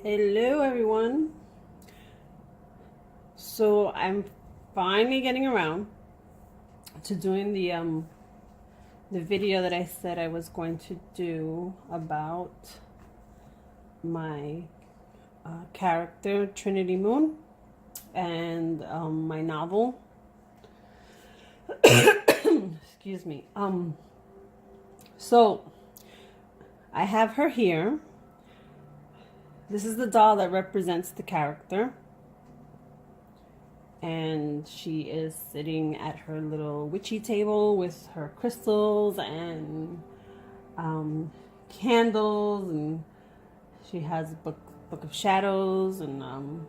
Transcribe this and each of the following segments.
Hello everyone. So I'm finally getting around to doing the video that I said I was going to do about my character Trinity Moon and my novel. Excuse me. So I have her here. This is the doll that represents the character. And she is sitting at her little witchy table with her crystals and candles, and she has a book of shadows, and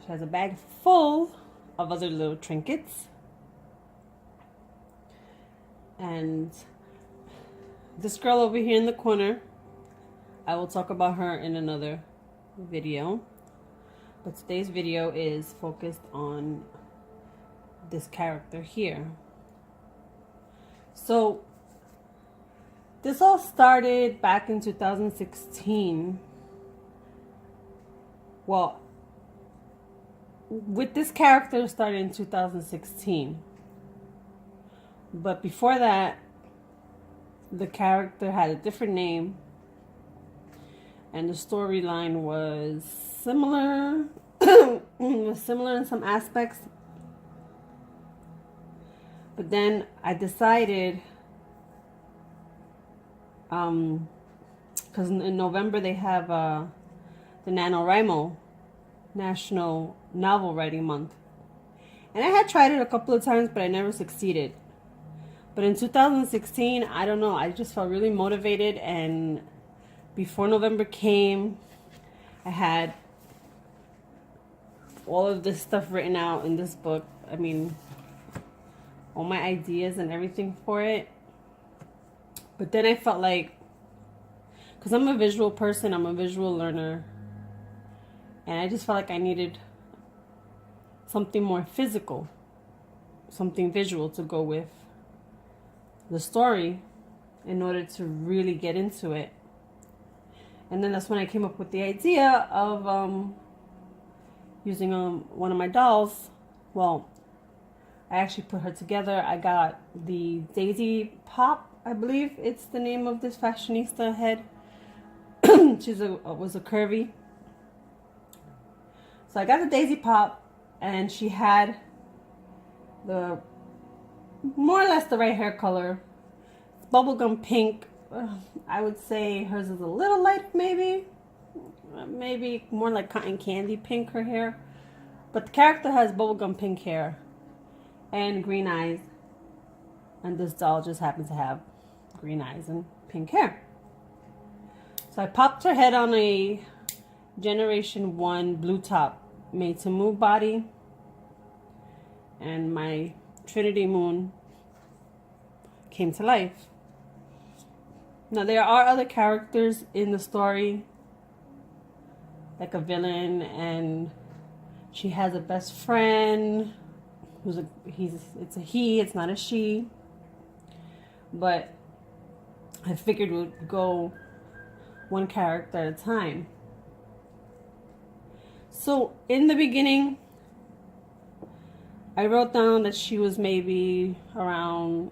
she has a bag full of other little trinkets. And this girl over here in the corner, I will talk about her in another video. But today's video is focused on this character here. So this all started back in 2016. Well, with this character started in 2016. But before that, the character had a different name. And the storyline was similar, similar in some aspects. But then I decided, because in November they have the NaNoWriMo, National Novel Writing Month. And I had tried it a couple of times, but I never succeeded. But in 2016, I don't know, I just felt really motivated, and before November came, I had all of this stuff written out in this book. I mean, all my ideas and everything for it. But then I felt like, because I'm a visual person, I'm a visual learner, and I just felt like I needed something more physical, something visual to go with the story in order to really get into it. And then that's when I came up with the idea of using one of my dolls. Well, I actually put her together. I got the Daisy Pop, I believe it's the name of this fashionista head. Was a curvy. So I got the Daisy Pop, and she had the more or less the right hair color. It's bubblegum pink. I would say hers is a little light, maybe more like cotton candy pink, her hair. But the character has bubblegum pink hair and green eyes, and this doll just happens to have green eyes and pink hair. So I popped her head on a Generation 1 blue top made to move body, and my Trinity Moon came to life. Now, there are other characters in the story, like a villain, and she has a best friend it's a he, it's not a she. But I figured we'd go one character at a time. So in the beginning, I wrote down that she was maybe around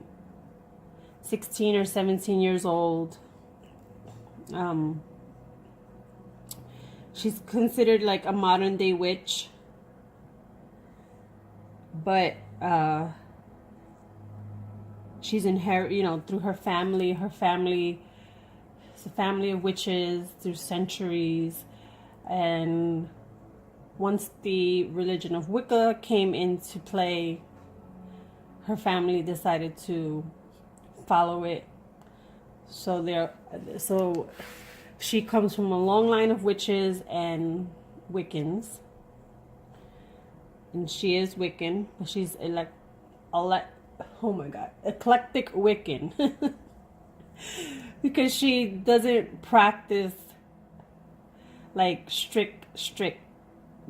16 or 17 years old. She's considered like a modern day witch, but she's inherited, through her family. Her family is a family of witches through centuries, and once the religion of Wicca came into play, her family decided to follow it. So she comes from a long line of witches and Wiccans, and she is Wiccan, but she's eclectic Wiccan, because she doesn't practice like strict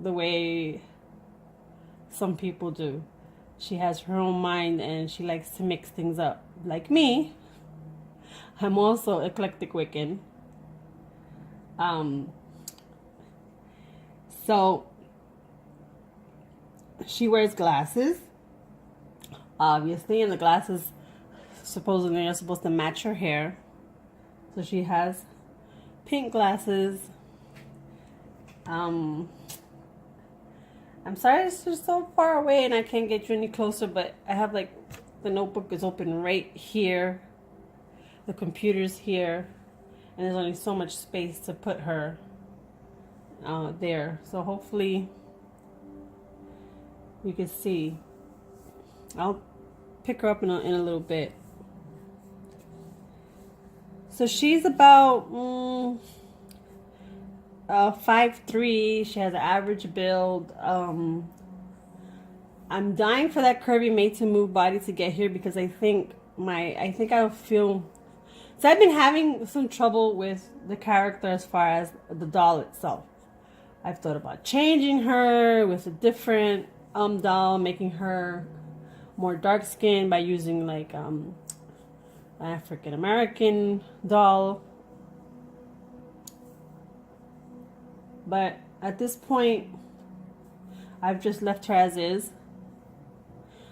the way some people do. She has her own mind, and she likes to mix things up. Like me, I'm also eclectic Wiccan. Um, so she wears glasses, obviously, and the glasses supposedly are supposed to match her hair. So she has pink glasses. I'm sorry it's just so far away and I can't get you any closer, but I have like the notebook is open right here. The computer's here, and there's only so much space to put her there. So hopefully you can see. I'll pick her up in a little bit. So she's about 5'3". She has an average build. I'm dying for that curvy made to move body to get here, because I think I'll feel. So I've been having some trouble with the character as far as the doll itself. I've thought about changing her with a different doll, making her more dark skinned by using like an African American doll. But at this point, I've just left her as is.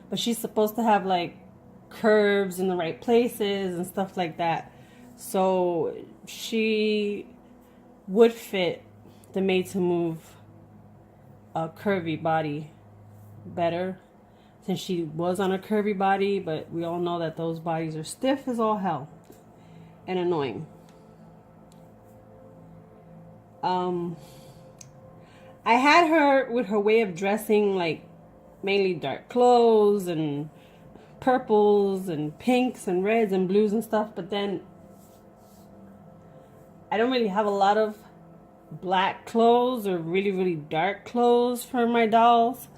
But she's supposed to have like curves in the right places and stuff like that. So she would fit the made to move curvy body better, since she was on a curvy body, but we all know that those bodies are stiff as all hell and annoying. I had her with her way of dressing, like mainly dark clothes and purples and pinks and reds and blues and stuff, but then I don't really have a lot of black clothes or really dark clothes for my dolls,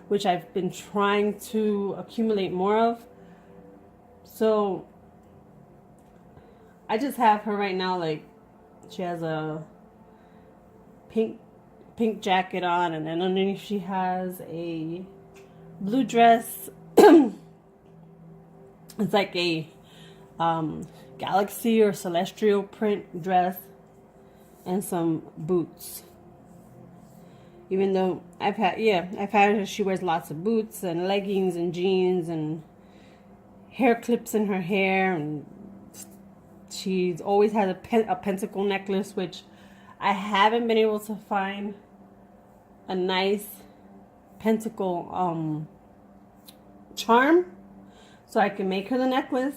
which I've been trying to accumulate more of. So I just have her right now, like she has a pink jacket on, and then underneath she has a blue dress. It's like a galaxy or celestial print dress, and some boots. Even though I've had her, she wears lots of boots and leggings and jeans and hair clips in her hair, and she's always had a pentacle necklace, which I haven't been able to find a nice pentacle charm, so I can make her the necklace.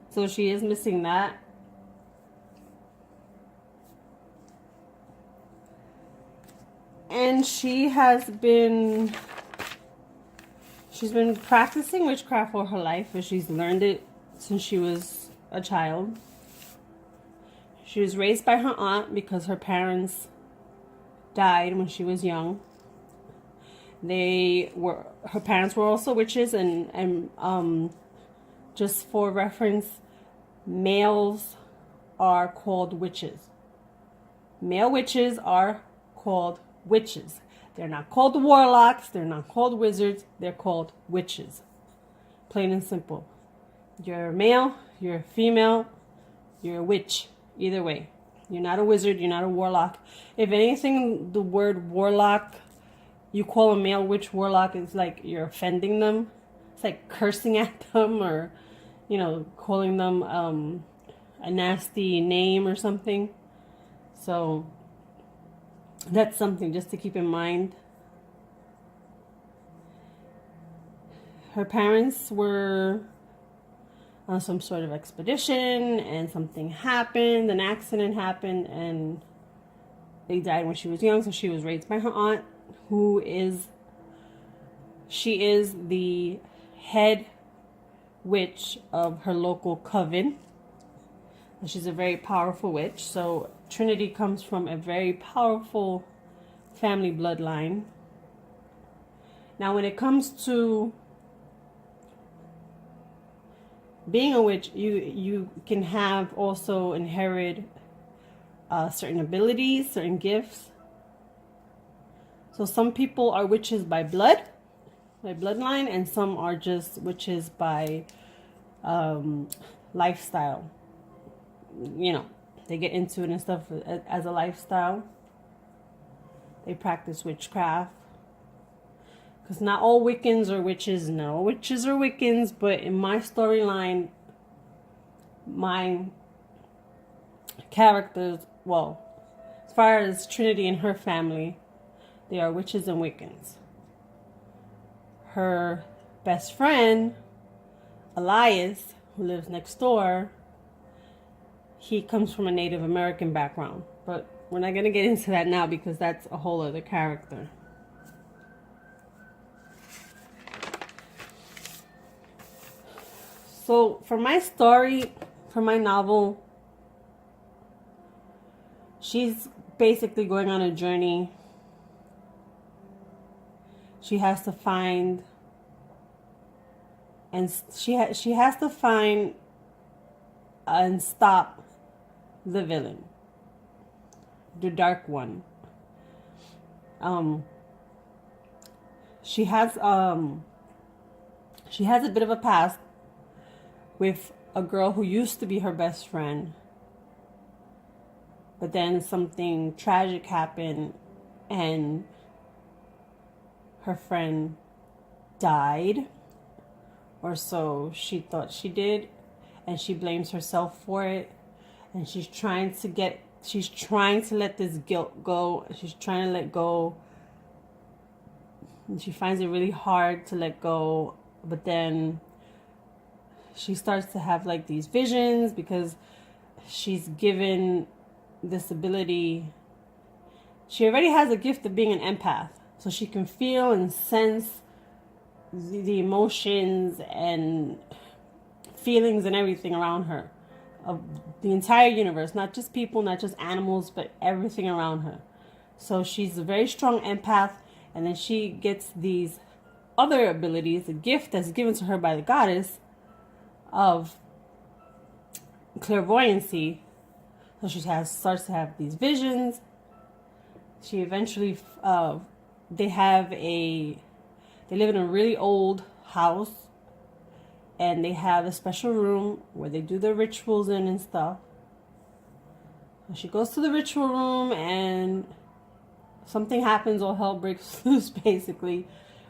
So she is missing that. And she's been practicing witchcraft all her life, and she's learned it since she was a child. She was raised by her aunt because her parents died when she was young. Her parents were also witches, and just for reference, males are called witches. Male witches are called witches. They're not called warlocks, they're not called wizards, they're called witches. Plain and simple. You're a male, you're a female, you're a witch. Either way. You're not a wizard, you're not a warlock. If anything, the word warlock, you call a male witch warlock, it's like you're offending them. It's like cursing at them, or, calling them a nasty name or something. So that's something just to keep in mind. Her parents were on some sort of expedition, and something happened, an accident happened, and they died when she was young. So she was raised by her aunt, she is the head witch of her local coven. And she's a very powerful witch. So Trinity comes from a very powerful family bloodline. Now when it comes to being a witch, you can have also inherit certain abilities, certain gifts. So some people are witches by bloodline, and some are just witches by lifestyle. They get into it and stuff as a lifestyle. They practice witchcraft. Because not all Wiccans are witches. No, witches are Wiccans. But in my storyline, my characters, well, as far as Trinity and her family, they are witches and Wiccans. Her best friend, Elias, who lives next door, he comes from a Native American background. But we're not going to get into that now because that's a whole other character. So for my story, for my novel, she's basically going on a journey. She has to find, and she has to find and stop the villain, the Dark One. She has a bit of a past with a girl who used to be her best friend, but then something tragic happened and her friend died, or so she thought she did, and she blames herself for it, and she's trying to let this guilt go. She's trying to let go, and she finds it really hard to let go, but then she starts to have like these visions because she's given this ability. She already has a gift of being an empath, so she can feel and sense the emotions and feelings and everything around her, of the entire universe, not just people, not just animals, but everything around her. So she's a very strong empath, and then she gets these other abilities, a gift that's given to her by the goddess of clairvoyancy. So she starts to have these visions. She eventually, they live in a really old house, and they have a special room where they do their rituals in and stuff. So she goes to the ritual room, and something happens, all hell breaks loose basically,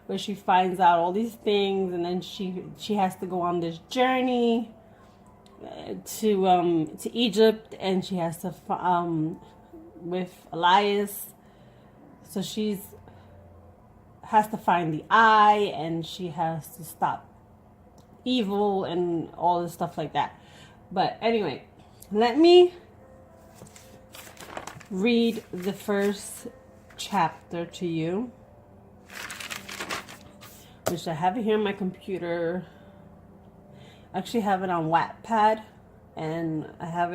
where she finds out all these things, and then she has to go on this journey to Egypt, and she has to with Elias. So has to find the eye, and she has to stop evil and all this stuff like that. But anyway, let me read the first chapter to you, which I have it here on my computer. I actually have it on Wattpad, and I have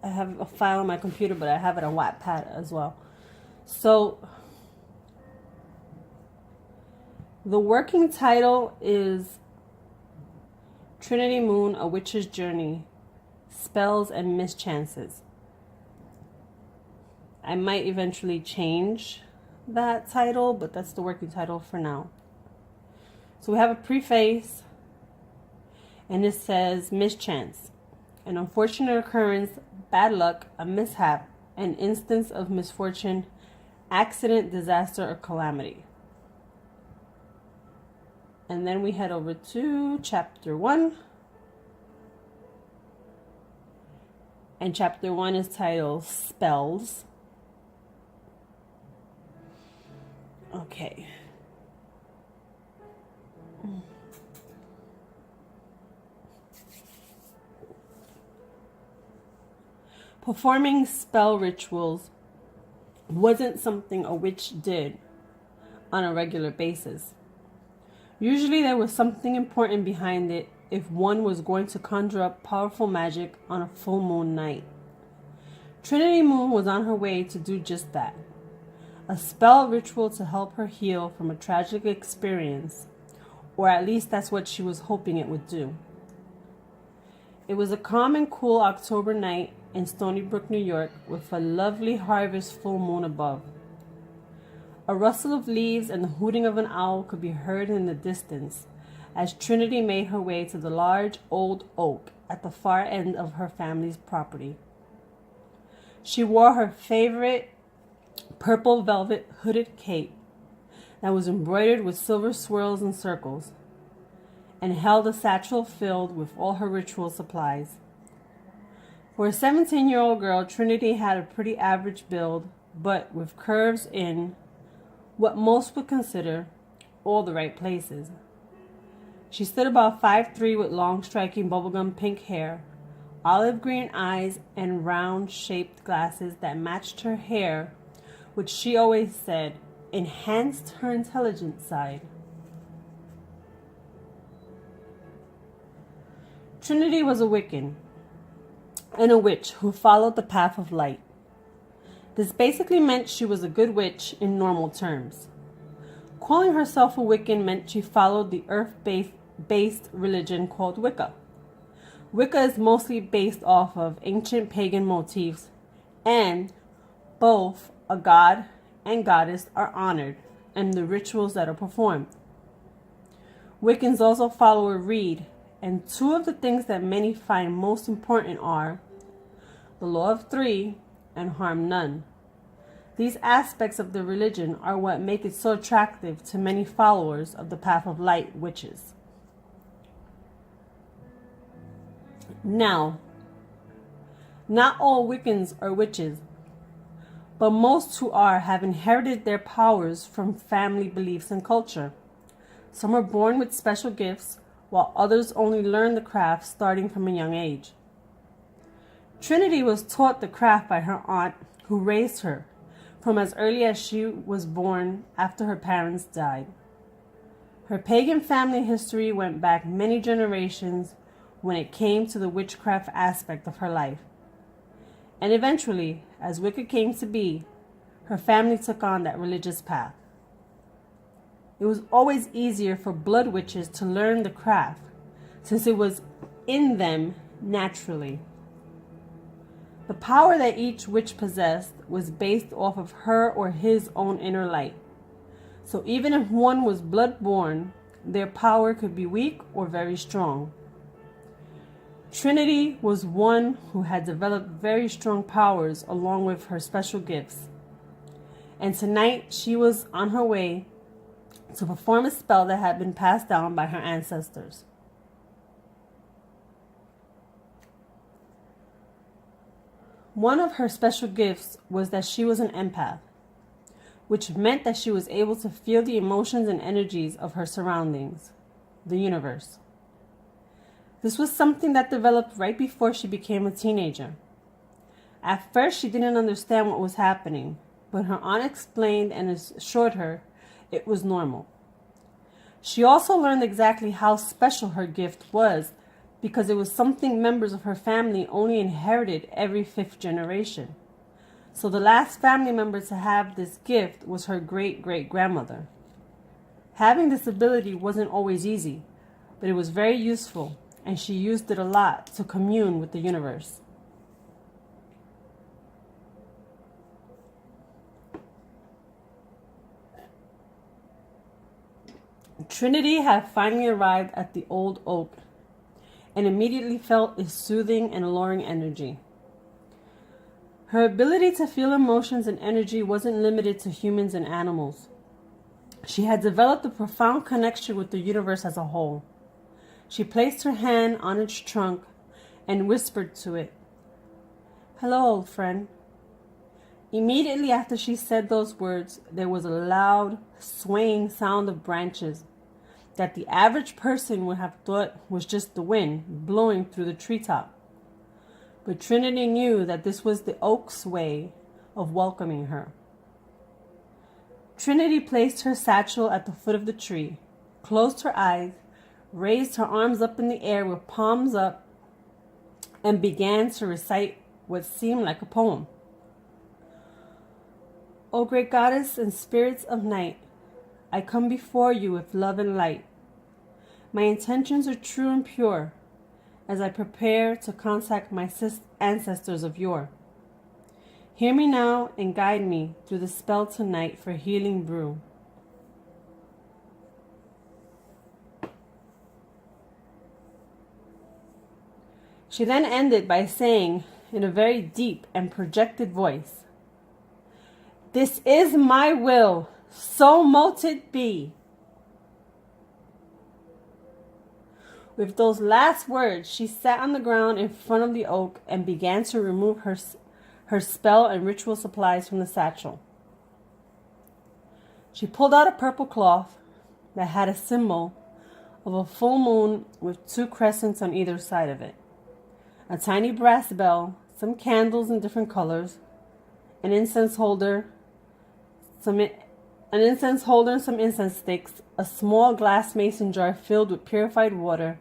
a file on my computer, but I have it on Wattpad as well. So the working title is Trinity Moon, A Witch's Journey, Spells and Mischances. I might eventually change that title, but that's the working title for now. So we have a preface, and it says mischance, an unfortunate occurrence, bad luck, a mishap, an instance of misfortune, accident, disaster, or calamity. And then we head over to chapter 1. And chapter 1 is titled Spells. Okay. Performing spell rituals wasn't something a witch did on a regular basis. Usually there was something important behind it if one was going to conjure up powerful magic on a full moon night. Trinity Moon was on her way to do just that. A spell ritual to help her heal from a tragic experience, or at least that's what she was hoping it would do. It was a calm and cool October night in Stony Brook, New York, with a lovely harvest full moon above. A rustle of leaves and the hooting of an owl could be heard in the distance as Trinity made her way to the large old oak at the far end of her family's property. She wore her favorite purple velvet hooded cape that was embroidered with silver swirls and circles, and held a satchel filled with all her ritual supplies. For a 17-year-old girl, Trinity had a pretty average build, but with curves in what most would consider all the right places. She stood about 5'3" with long, striking bubblegum pink hair, olive green eyes, and round-shaped glasses that matched her hair, which she always said enhanced her intelligent side. Trinity was a Wiccan and a witch who followed the path of light. This basically meant she was a good witch in normal terms. Calling herself a Wiccan meant she followed the earth-based religion called Wicca. Wicca is mostly based off of ancient pagan motifs, and both a god and goddess are honored and the rituals that are performed. Wiccans also follow a reed, and two of the things that many find most important are the law of three and harm none. These aspects of the religion are what make it so attractive to many followers of the path of light witches. Now, not all Wiccans are witches, but most who are have inherited their powers from family beliefs and culture. Some are born with special gifts, while others only learn the craft starting from a young age. Trinity was taught the craft by her aunt, who raised her from as early as she was born after her parents died. Her pagan family history went back many generations when it came to the witchcraft aspect of her life. And eventually, as Wicca came to be, her family took on that religious path. It was always easier for blood witches to learn the craft, since it was in them naturally. The power that each witch possessed was based off of her or his own inner light. So even if one was blood-born, their power could be weak or very strong. Trinity was one who had developed very strong powers along with her special gifts. And tonight she was on her way to perform a spell that had been passed down by her ancestors. One of her special gifts was that she was an empath, which meant that she was able to feel the emotions and energies of her surroundings, the universe. This was something that developed right before she became a teenager. At first, she didn't understand what was happening, but her aunt explained and assured her it was normal. She also learned exactly how special her gift was, because it was something members of her family only inherited every 5th generation. So the last family member to have this gift was her great-great-grandmother. Having this ability wasn't always easy, but it was very useful, and she used it a lot to commune with the universe. Trinity had finally arrived at the old oak and immediately felt its soothing and alluring energy. Her ability to feel emotions and energy wasn't limited to humans and animals. She had developed a profound connection with the universe as a whole. She placed her hand on its trunk and whispered to it, "Hello, old friend." Immediately after she said those words, there was a loud, swaying sound of branches that the average person would have thought was just the wind blowing through the treetop. But Trinity knew that this was the oak's way of welcoming her. Trinity placed her satchel at the foot of the tree, closed her eyes, raised her arms up in the air with palms up, and began to recite what seemed like a poem. "O great goddess and spirits of night, I come before you with love and light. My intentions are true and pure as I prepare to contact my ancestors of yore. Hear me now and guide me through the spell tonight for healing brew." She then ended by saying, in a very deep and projected voice, "This is my will, so mote it be." With those last words, she sat on the ground in front of the oak and began to remove her spell and ritual supplies from the satchel. She pulled out a purple cloth that had a symbol of a full moon with 2 crescents on either side of it, a tiny brass bell, some candles in different colors, an incense holder, some incense sticks, a small glass mason jar filled with purified water,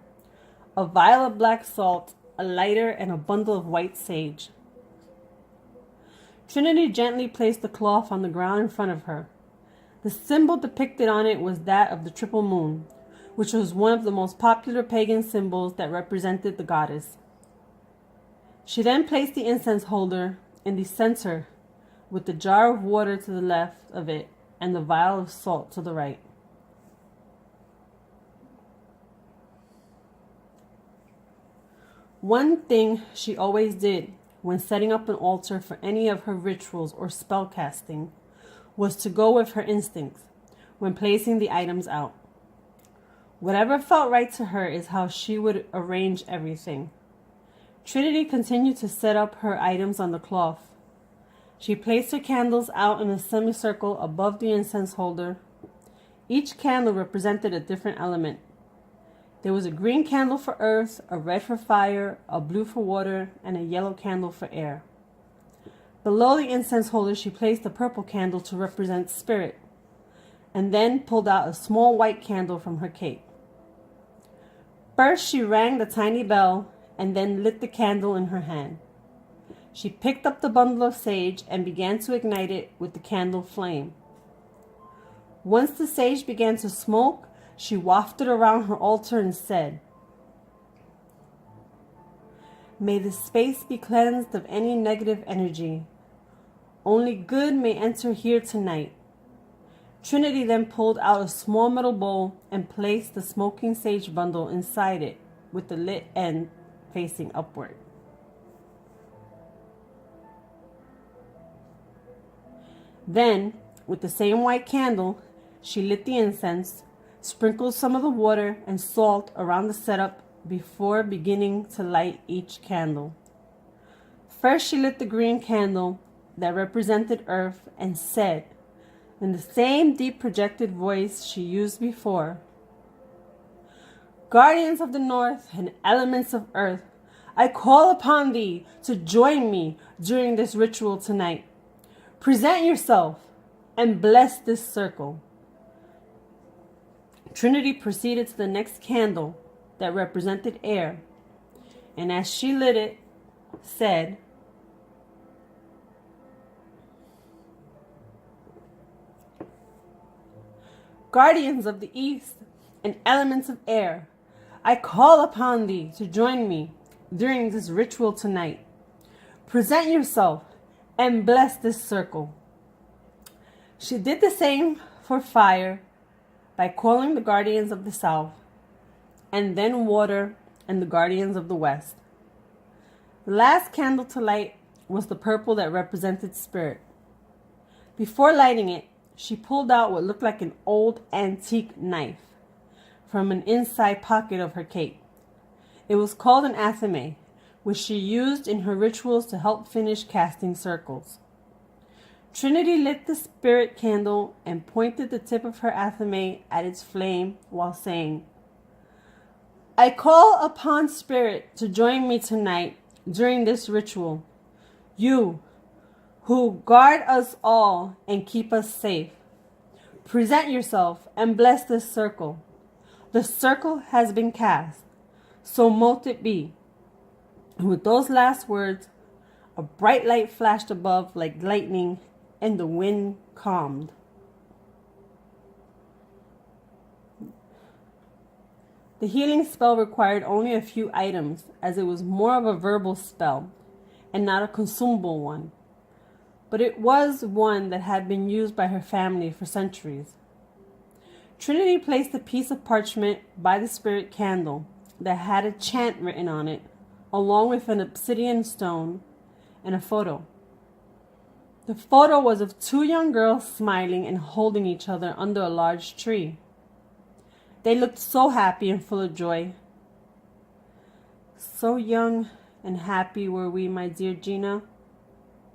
a vial of black salt, a lighter, and a bundle of white sage. Trinity gently placed the cloth on the ground in front of her. The symbol depicted on it was that of the triple moon, which was one of the most popular pagan symbols that represented the goddess. She then placed the incense holder in the center, with the jar of water to the left of it and the vial of salt to the right. One thing she always did when setting up an altar for any of her rituals or spell casting was to go with her instincts when placing the items out. Whatever felt right to her is how she would arrange everything. Trinity continued to set up her items on the cloth. She placed her candles out in a semicircle above the incense holder. Each candle represented a different element. There was a green candle for earth, a red for fire, a blue for water, and a yellow candle for air. Below the incense holder, she placed a purple candle to represent spirit, and then pulled out a small white candle from her cape. First, she rang the tiny bell and then lit the candle in her hand. She picked up the bundle of sage and began to ignite it with the candle flame. Once the sage began to smoke, she wafted around her altar and said, "May the space be cleansed of any negative energy. Only good may enter here tonight." Trinity then pulled out a small metal bowl and placed the smoking sage bundle inside it with the lit end facing upward. Then, with the same white candle, she lit the incense, sprinkled some of the water and salt around the setup before beginning to light each candle. First, she lit the green candle that represented earth and said, in the same deep projected voice she used before, "Guardians of the north and elements of earth, I call upon thee to join me during this ritual tonight. Present yourself and bless this circle." Trinity proceeded to the next candle that represented air, and as she lit it, said, "Guardians of the east and elements of air, I call upon thee to join me during this ritual tonight. Present yourself and bless this circle." She did the same for fire by calling the guardians of the south, and then water and the guardians of the west. The last candle to light was the purple that represented spirit. Before lighting it, she pulled out what looked like an old antique knife from an inside pocket of her cape. It was called an athame, which she used in her rituals to help finish casting circles. Trinity lit the spirit candle and pointed the tip of her athame at its flame while saying, "I call upon spirit to join me tonight during this ritual. You, who guard us all and keep us safe, present yourself and bless this circle. The circle has been cast, so mote it be." And with those last words, a bright light flashed above like lightning, and the wind calmed. The healing spell required only a few items, as it was more of a verbal spell and not a consumable one. But it was one that had been used by her family for centuries. Trinity placed a piece of parchment by the spirit candle that had a chant written on it, along with an obsidian stone and a photo. The photo was of two young girls smiling and holding each other under a large tree. They looked so happy and full of joy. So young and happy were we, my dear Gina.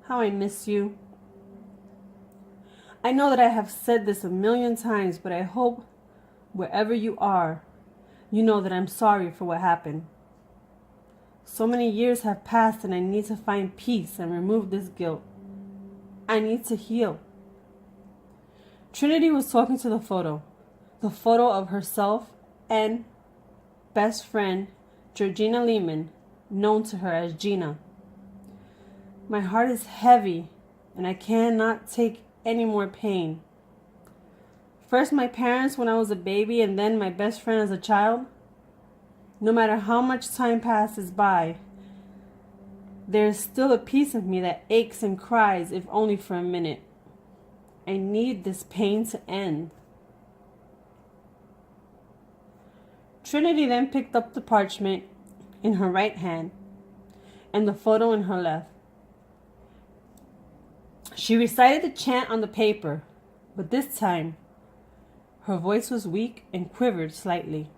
How I miss you. I know that I have said this a million times, but I hope wherever you are, you know that I'm sorry for what happened. So many years have passed and I need to find peace and remove this guilt. I need to heal. Trinity was talking to the photo of herself and best friend Georgina Lehman, known to her as Gina. My heart is heavy and I cannot take any more pain. First my parents when I was a baby and then my best friend as a child. No matter how much time passes by, there is still a piece of me that aches and cries, if only for a minute. I need this pain to end. Trinity then picked up the parchment in her right hand and the photo in her left. She recited the chant on the paper, but this time her voice was weak and quivered slightly.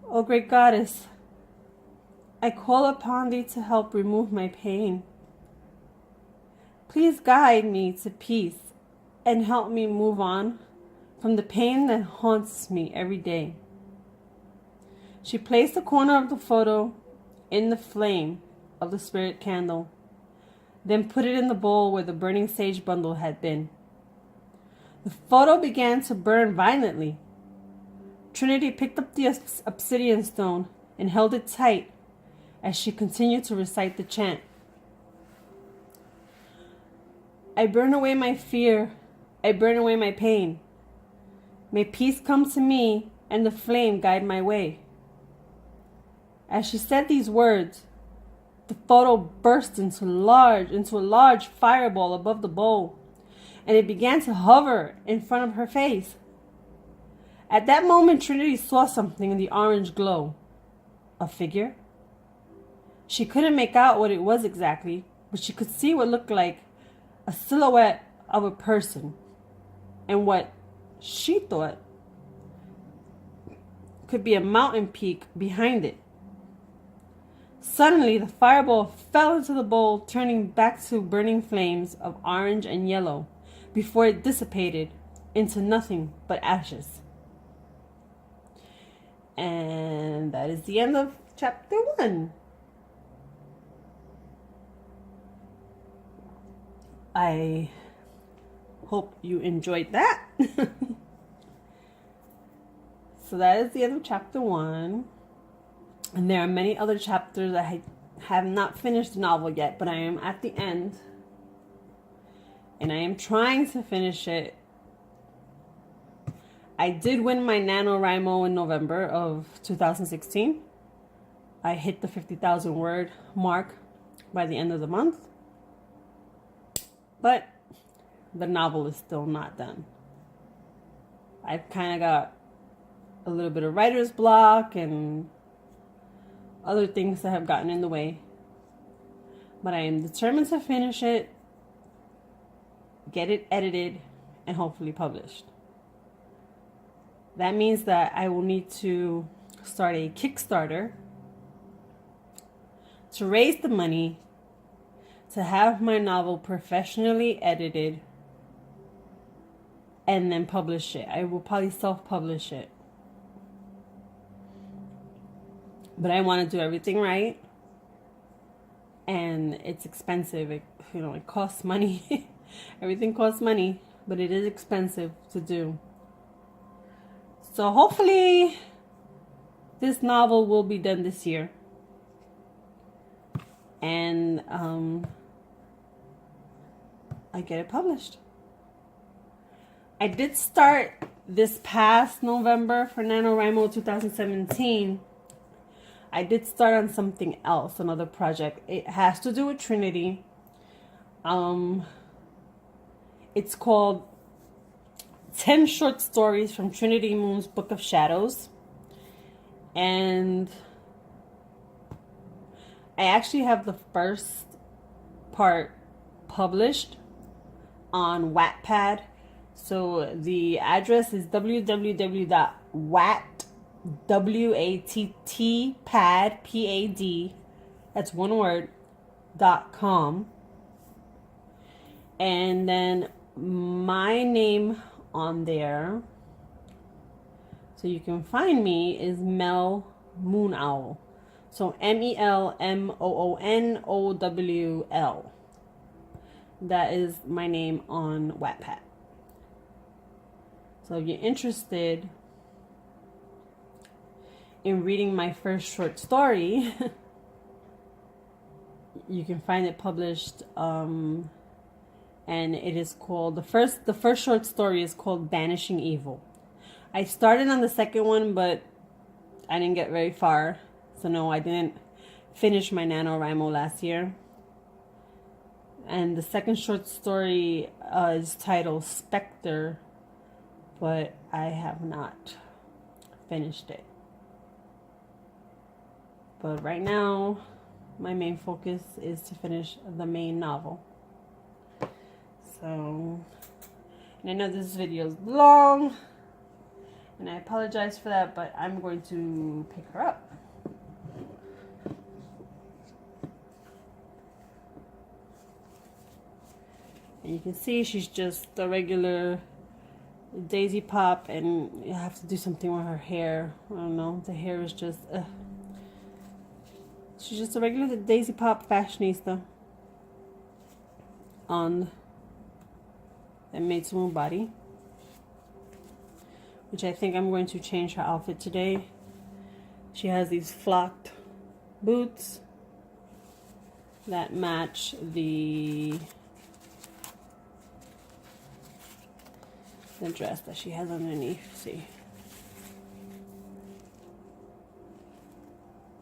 O great goddess, I call upon thee to help remove my pain. Please guide me to peace and help me move on from the pain that haunts me every day. She placed the corner of the photo in the flame of the spirit candle, then put it in the bowl where the burning sage bundle had been. The photo began to burn violently. Trinity picked up the obsidian stone and held it tight as she continued to recite the chant. I burn away my fear. I burn away my pain. May peace come to me and the flame guide my way. As she said these words, the photo burst into a large fireball above the bowl, and it began to hover in front of her face. At that moment, Trinity saw something in the orange glow. A figure? She couldn't make out what it was exactly, but she could see what looked like a silhouette of a person, and what she thought could be a mountain peak behind it. Suddenly, the fireball fell into the bowl, turning back to burning flames of orange and yellow before it dissipated into nothing but ashes. And that is the end of chapter 1. I hope you enjoyed that. So that is the end of chapter 1. And there are many other chapters. I have not finished the novel yet, but I am at the end. And I am trying to finish it. I did win my NaNoWriMo in November of 2016. I hit the 50,000 word mark by the end of the month. But the novel is still not done. I've kind of got a little bit of writer's block and other things that have gotten in the way. But I am determined to finish it, get it edited, and hopefully published. That means that I will need to start a Kickstarter to raise the money to have my novel professionally edited and then publish it. I will probably self-publish it. But I want to do everything right. And it's expensive. It costs money. Everything costs money, but it is expensive to do. So hopefully this novel will be done this year. And I get it published. I did start this past November for NaNoWriMo 2017. I did start on something else, another project. It has to do with Trinity. It's called 10 Short Stories from Trinity Moon's Book of Shadows. And I actually have the first part published on Wattpad. So the address is www.wattpad, that's one word, .com. And then my name on there, so you can find me, is Mel Moon Owl. So MELMOONOWL. That is my name on Wattpad. So if you're interested in reading my first short story, you can find it published, and it is called, the first short story is called Banishing Evil. I started on the second one, but I didn't get very far. So no, I didn't finish my NaNoWriMo last year. And the second short story is titled Spectre, but I have not finished it. But right now, my main focus is to finish the main novel. So, and I know this video is long, and I apologize for that, but I'm going to pick her up. And you can see she's just a regular Daisy Pop, and you have to do something with her hair. I don't know, the hair is just, she's just a regular Daisy Pop fashionista on the Made Smooth body, which I think I'm going to change her outfit today. She has these flocked boots that match the dress that she has underneath. See,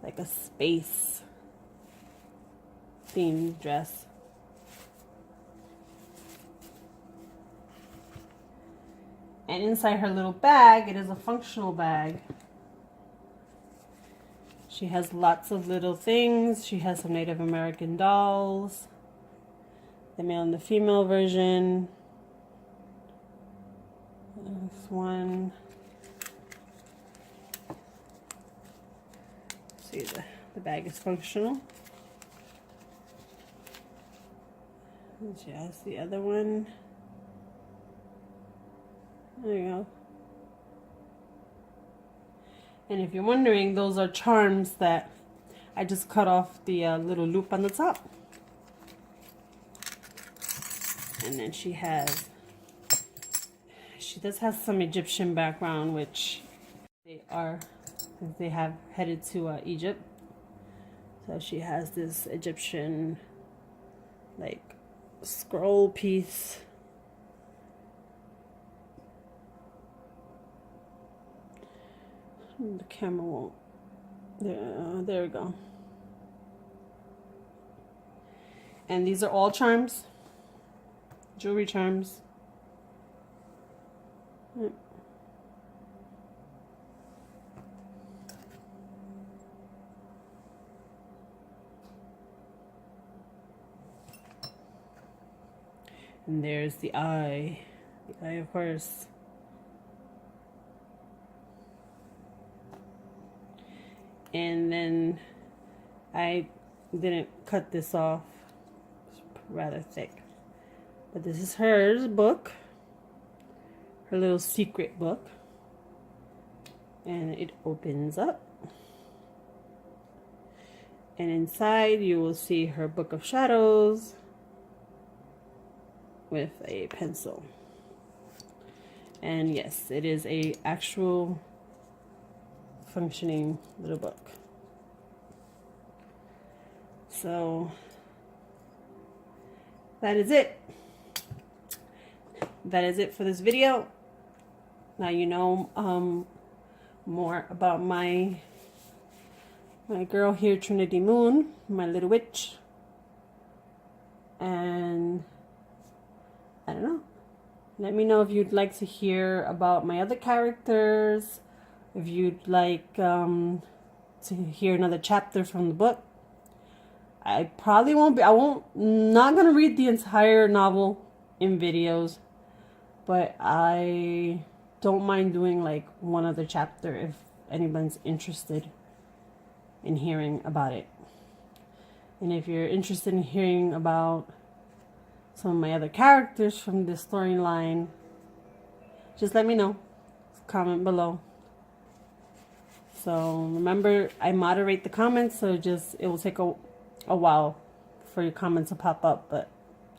like a space themed dress. And inside her little bag, it is a functional bag. She has lots of little things. She has some Native American dolls, the male and the female version. This one. See, the bag is functional. And she has the other one. There you go. And if you're wondering, those are charms that I just cut off the little loop on the top. And then she does have some Egyptian background, which they have headed to Egypt. So she has this Egyptian like scroll piece. The camera won't. There we go. And these are all charms, jewelry charms. And there's the eye of course. And then I didn't cut this off, it's rather thick, but this is her book, her little secret book, and it opens up, and inside you will see her book of shadows with a pencil. And yes, it is a actual functioning little book. So that is it. That is it for this video. Now you know more about my girl here, Trinity Moon, my little witch. And I don't know. Let me know if you'd like to hear about my other characters, if you'd like to hear another chapter from the book. I probably won't be, not going to read the entire novel in videos, but I don't mind doing like one other chapter if anyone's interested in hearing about it. And if you're interested in hearing about some of my other characters from this storyline, just let me know. Comment below. So remember, I moderate the comments, so it will take a while for your comments to pop up, but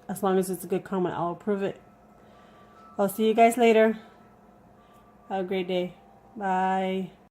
as long as it's a good comment, I'll approve it. I'll see you guys later. Have a great day. Bye.